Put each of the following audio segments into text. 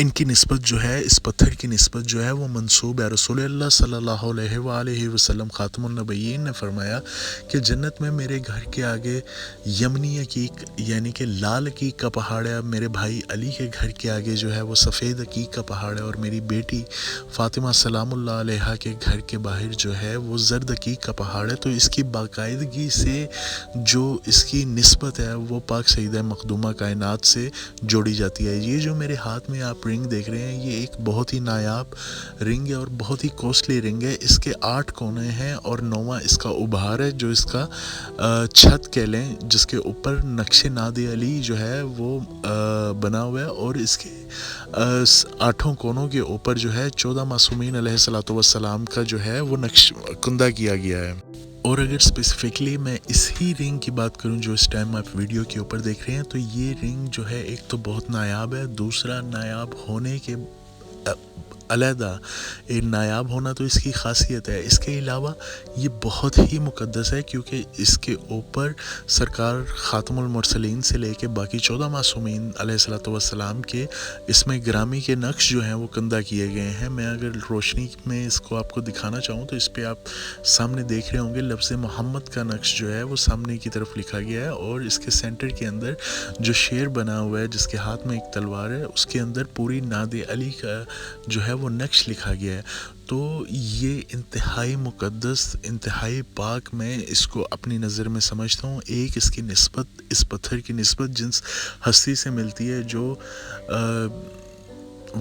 ان کی نسبت جو ہے، اس پتھر کی نسبت جو ہے وہ منسوب ہے رسول اللہ صلی اللہ علیہ وآلہ وسلم خاتم النبیین نے فرمایا کہ جنت میں میرے گھر کے آگے یمنی عقیق یعنی کہ لال عقیق کا پہاڑ ہے، میرے بھائی علی کے گھر کے آگے جو ہے وہ سفید عقیق کا پہاڑ ہے، اور میری بیٹی فاطمہ سلام اللہ علیہ کے گھر کے باہر جو ہے وہ زرد عقیق کا پہاڑ ہے۔ تو اس کی باقاعدگی سے جو اس کی نسبت ہے وہ پاک سیدہ مخدومہ کائنات سے جوڑی جاتی ہے۔ یہ جو میرے ہاتھ میں آپ رنگ دیکھ رہے ہیں، یہ ایک بہت ہی نایاب رنگ ہے اور بہت ہی کوسٹلی رنگ ہے۔ اس کے 8 کونے ہیں اور 9واں اس کا ابھار ہے، جو اس کا چھت کہہ لیں، جس کے اوپر نقش ناد علی جو ہے وہ بنا ہوا ہے، اور اس کے 8 کونوں کے اوپر جو ہے 14 معصومین علیہ الصلوۃ والسلام کا جو ہے وہ نقش کندہ کیا گیا ہے۔ اور اگر اسپیسیفکلی میں اس ہی رنگ کی بات کروں جو اس ٹائم آپ ویڈیو کے اوپر دیکھ رہے ہیں، تو یہ رنگ جو ہے ایک تو بہت نایاب ہے، دوسرا نایاب ہونے کے علیحدہ نایاب ہونا تو اس کی خاصیت ہے، اس کے علاوہ یہ بہت ہی مقدس ہے، کیونکہ اس کے اوپر سرکار خاتم المرسلین سے لے کے باقی 14 معصومین علیہ الصلوۃ والسلام کے اس میں گرامی کے نقش جو ہیں وہ کندہ کیے گئے ہیں۔ میں اگر روشنی میں اس کو آپ کو دکھانا چاہوں تو اس پہ آپ سامنے دیکھ رہے ہوں گے لفظ محمد کا نقش جو ہے وہ سامنے کی طرف لکھا گیا ہے، اور اس کے سینٹر کے اندر جو شیر بنا ہوا ہے جس کے ہاتھ میں ایک تلوار ہے، اس کے اندر پوری ناد علی کا جو ہے وہ نقش لکھا گیا ہے۔ تو یہ انتہائی مقدس، انتہائی پاک میں اس کو اپنی نظر میں سمجھتا ہوں۔ ایک اس کی نسبت، اس پتھر کی نسبت جنس ہستی سے ملتی ہے جو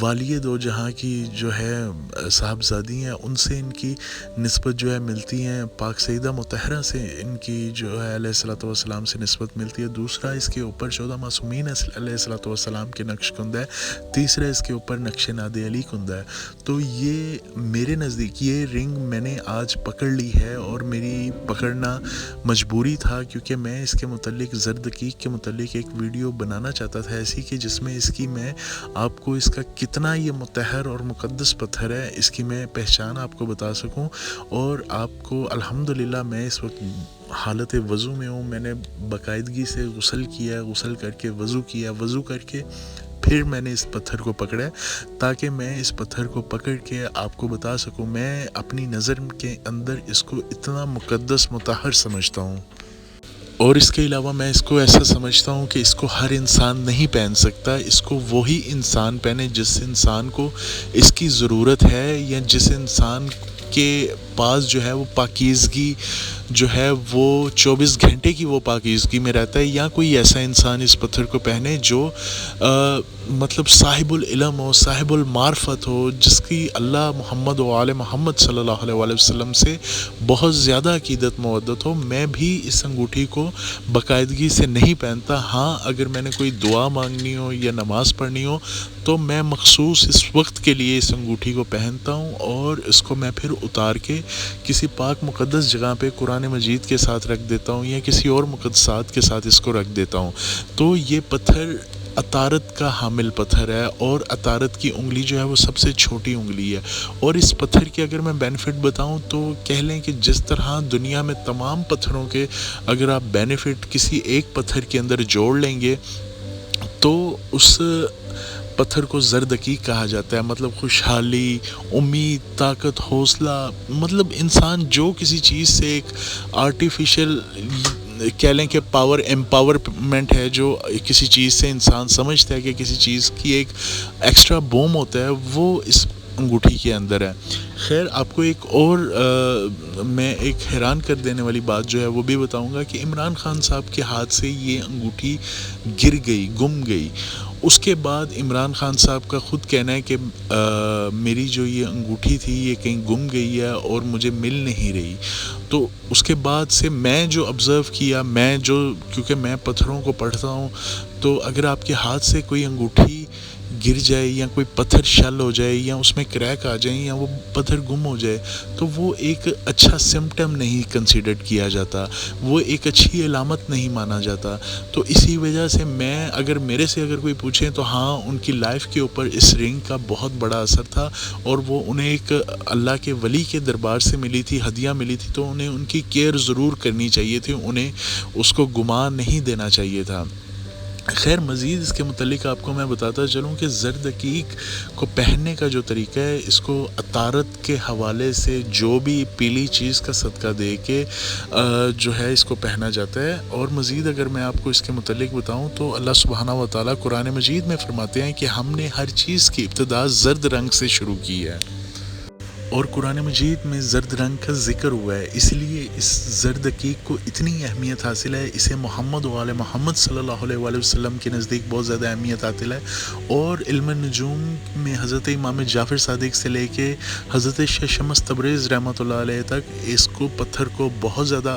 والی دو جہاں کی جو ہے صاحبزادی ہیں، ان سے ان کی نسبت جو ہے ملتی ہیں، پاک سیدہ مطہرہ سے ان کی جو ہے علیہ الصلوۃ والسلام سے نسبت ملتی ہے۔ دوسرا اس کے اوپر 14 معصومین علیہ الصلوۃ والسلام کے نقش کندہ ہے، تیسرا اس کے اوپر نقش ناد علی کندہ ہے۔ تو یہ میرے نزدیک یہ رنگ میں نے آج پکڑ لی ہے، اور میری پکڑنا مجبوری تھا، کیونکہ میں اس کے متعلق زرد عقیق کے متعلق ایک ویڈیو بنانا چاہتا تھا ایسی کہ جس میں اس کی میں آپ کو اس کا کتنا یہ مطہر اور مقدس پتھر ہے اس کی میں پہچان آپ کو بتا سکوں، اور آپ کو الحمدللہ میں اس وقت حالت وضو میں ہوں، میں نے باقاعدگی سے غسل کیا، غسل کر کے وضو کیا، وضو کر کے پھر میں نے اس پتھر کو پکڑا تاکہ میں اس پتھر کو پکڑ کے آپ کو بتا سکوں۔ میں اپنی نظر کے اندر اس کو اتنا مقدس مطہر سمجھتا ہوں، اور اس کے علاوہ میں اس کو ایسا سمجھتا ہوں کہ اس کو ہر انسان نہیں پہن سکتا، اس کو وہی انسان پہنے جس انسان کو اس کی ضرورت ہے، یا جس انسان کے پاس جو ہے وہ پاکیزگی جو ہے وہ 24 گھنٹے کی وہ پاکیزگی میں رہتا ہے، یا کوئی ایسا انسان اس پتھر کو پہنے جو مطلب صاحب العلم ہو، صاحب المعرفت ہو، جس کی اللہ محمد و آل محمد صلی اللہ علیہ وآلہ وسلم سے بہت زیادہ عقیدت مودت ہو۔ میں بھی اس انگوٹھی کو باقاعدگی سے نہیں پہنتا، ہاں اگر میں نے کوئی دعا مانگنی ہو یا نماز پڑھنی ہو تو میں مخصوص اس وقت کے لیے اس انگوٹھی کو پہنتا ہوں، اور اس کو میں پھر اتار کے کسی پاک مقدس جگہ پہ قرآن مجید کے ساتھ رکھ دیتا ہوں، یا کسی اور مقدسات کے ساتھ اس کو رکھ دیتا ہوں۔ تو یہ پتھر عطارت کا حامل پتھر ہے، اور عطارت کی انگلی جو ہے وہ سب سے چھوٹی انگلی ہے، اور اس پتھر کے اگر میں بینیفٹ بتاؤں تو کہہ لیں کہ جس طرح دنیا میں تمام پتھروں کے اگر آپ بینیفٹ کسی ایک پتھر کے اندر جوڑ لیں گے تو اس پتھر کو زرد عقیق کہا جاتا ہے، مطلب خوشحالی، امید، طاقت، حوصلہ، مطلب انسان جو کسی چیز سے ایک آرٹیفیشل کہہ لیں کہ پاور امپاورمنٹ ہے، جو کسی چیز سے انسان سمجھتا ہے کہ کسی چیز کی ایک ایکسٹرا بوم ہوتا ہے، وہ اس انگوٹھی کے اندر ہے۔ خیر آپ کو ایک اور میں ایک حیران کر دینے والی بات جو ہے وہ بھی بتاؤں گا کہ عمران خان صاحب کے ہاتھ سے یہ انگوٹھی گر گئی، گم گئی۔ اس کے بعد عمران خان صاحب کا خود کہنا ہے کہ میری جو یہ انگوٹھی تھی یہ کہیں گم گئی ہے اور مجھے مل نہیں رہی۔ تو اس کے بعد سے میں جو آبزرو کیا، کیونکہ میں پتھروں کو پڑھتا ہوں، تو اگر آپ کے ہاتھ سے کوئی انگوٹھی گر جائے یا کوئی پتھر شل ہو جائے یا اس میں کریک آ جائیں یا وہ پتھر گم ہو جائے تو وہ ایک اچھا سمپٹم نہیں کنسیڈرڈ کیا جاتا، وہ ایک اچھی علامت نہیں مانا جاتا۔ تو اسی وجہ سے اگر میرے سے کوئی پوچھیں تو ہاں ان کی لائف کے اوپر اس رنگ کا بہت بڑا اثر تھا، اور وہ انہیں ایک اللہ کے ولی کے دربار سے ملی تھی، ہدیہ ملی تھی، تو انہیں ان کی کیئر ضرور کرنی چاہیے تھی، انہیں اس کو گما نہیں دینا چاہیے تھا۔ خیر مزید اس کے متعلق آپ کو میں بتاتا چلوں کہ زرد عقیق کو پہننے کا جو طریقہ ہے، اس کو عطارت کے حوالے سے جو بھی پیلی چیز کا صدقہ دے کے جو ہے اس کو پہنا جاتا ہے۔ اور مزید اگر میں آپ کو اس کے متعلق بتاؤں تو اللہ سبحانہ و تعالیٰ قرآن مجید میں فرماتے ہیں کہ ہم نے ہر چیز کی ابتدا زرد رنگ سے شروع کی ہے، اور قرآن مجید میں زرد رنگ کا ذکر ہوا ہے، اس لیے اس زرد عقیق کو اتنی اہمیت حاصل ہے، اسے محمد و آل محمد صلی اللہ علیہ وآلہ وسلم کے نزدیک بہت زیادہ اہمیت حاصل ہے۔ اور علم النجوم میں حضرت امام جعفر صادق سے لے کے حضرت شاہ شمس تبریز رحمۃ اللہ علیہ تک اس کو پتھر کو بہت زیادہ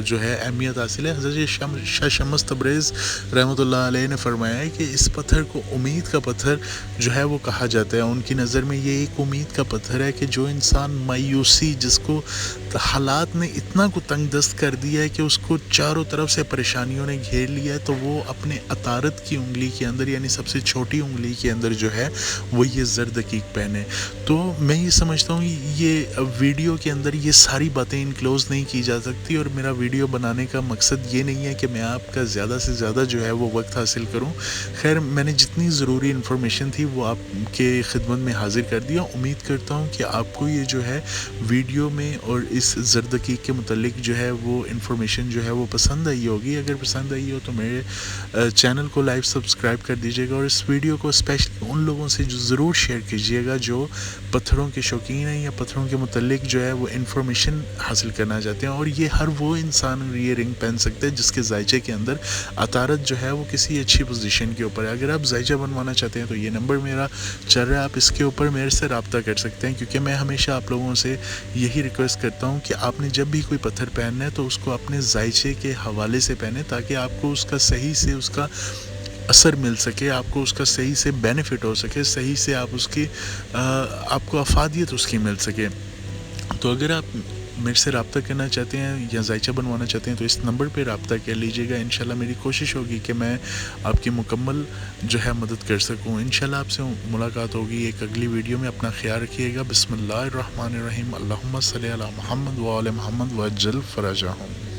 جو ہے اہمیت حاصل ہے۔ حضرت شاہ شمس تبریز رحمۃ اللہ علیہ نے فرمایا ہے کہ اس پتھر کو امید کا پتھر جو ہے وہ کہا جاتا ہے۔ ان کی نظر میں یہ ایک امید کا پتھر ہے کہ جو انسان مایوسی، جس کو حالات نے اتنا کو تنگ دست کر دیا ہے کہ اس کو چاروں طرف سے پریشانیوں نے گھیر لیا ہے، تو وہ اپنے عطارت کی انگلی کے اندر، یعنی سب سے چھوٹی انگلی کے اندر جو ہے وہ یہ زرد عقیق پہنے۔ تو میں یہ سمجھتا ہوں یہ ویڈیو کے اندر یہ ساری باتیں انکلوز نہیں کی جا سکتی، اور میرا ویڈیو بنانے کا مقصد یہ نہیں ہے کہ میں آپ کا زیادہ سے زیادہ جو ہے وہ وقت حاصل کروں۔ خیر میں نے جتنی ضروری انفارمیشن تھی وہ آپ کے خدمت میں حاضر کر دیا۔ امید کرتا ہوں کہ آپ کو یہ جو ہے ویڈیو میں اور اس زرد عقیق کے متعلق جو ہے وہ انفارمیشن جو ہے وہ پسند آئی ہوگی۔ اگر پسند آئی ہو تو میرے چینل کو لائیو سبسکرائب کر دیجیے گا، اور اس ویڈیو کو اسپیشلی ان لوگوں سے جو ضرور شیئر کیجیے گا جو پتھروں کے شوقین ہیں یا پتھروں کے متعلق جو ہے وہ انفارمیشن حاصل کرنا چاہتے ہیں۔ اور یہ ہر وہ انسان یہ رنگ پہن سکتے ہیں جس کے زائچے کے اندر عطارت جو ہے وہ کسی اچھی پوزیشن کے اوپر ہے۔ اگر آپ زائچہ بنوانا چاہتے ہیں تو یہ نمبر میرا چل رہا ہے، آپ اس کے اوپر میرے سے رابطہ کر سکتے ہیں، کیونکہ میں ہمیشہ آپ لوگوں سے یہی ریکویسٹ کرتا ہوں کہ آپ نے جب بھی کوئی پتھر پہننا ہے تو اس کو اپنے زائچے کے حوالے سے پہنیں، تاکہ آپ کو اس کا صحیح سے اس کا اثر مل سکے، آپ کو اس کا صحیح سے بینیفٹ ہو سکے، صحیح سے آپ اس کی آپ کو افادیت اس کی مل سکے۔ تو اگر آپ میرے سے رابطہ کرنا چاہتے ہیں یا زائچہ بنوانا چاہتے ہیں تو اس نمبر پہ رابطہ کر لیجیے گا۔ انشاءاللہ میری کوشش ہوگی کہ میں آپ کی مکمل جو ہے مدد کر سکوں۔ انشاءاللہ آپ سے ملاقات ہوگی ایک اگلی ویڈیو میں۔ اپنا خیال رکھیے گا۔ بسم اللہ الرحمن الرحیم۔ اللہم صلی علی محمد و آل محمد وعجل فرجہم۔